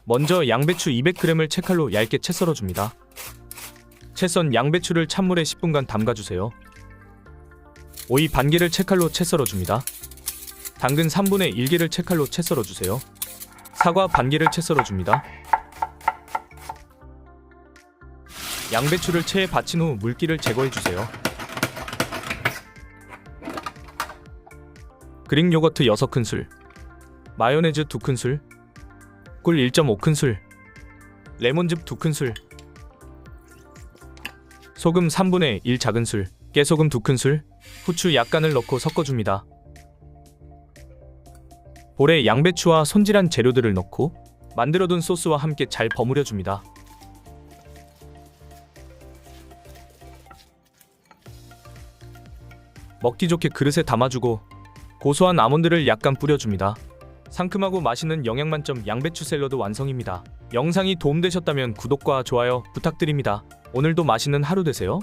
먼저 양배추 200g을 채칼로 얇게 채 썰어줍니다. 채 썬 양배추를 찬물에 10분간 담가주세요. 오이 반개를 채칼로 채 썰어줍니다. 당근 3분의 1개를 채칼로 채 썰어주세요. 사과 반개를 채 썰어줍니다. 양배추를 체에 받친 후 물기를 제거해주세요. 그릭 요거트 6큰술, 마요네즈 2큰술, 꿀 1.5큰술, 레몬즙 2큰술, 소금 3분의 1 작은술, 깨소금 2큰술, 후추 약간을 넣고 섞어줍니다. 볼에 양배추와 손질한 재료들을 넣고 만들어둔 소스와 함께 잘 버무려줍니다. 먹기 좋게 그릇에 담아주고 고소한 아몬드를 약간 뿌려줍니다. 상큼하고 맛있는 영양만점 양배추 샐러드 완성입니다. 영상이 도움되셨다면 구독과 좋아요 부탁드립니다. 오늘도 맛있는 하루 되세요.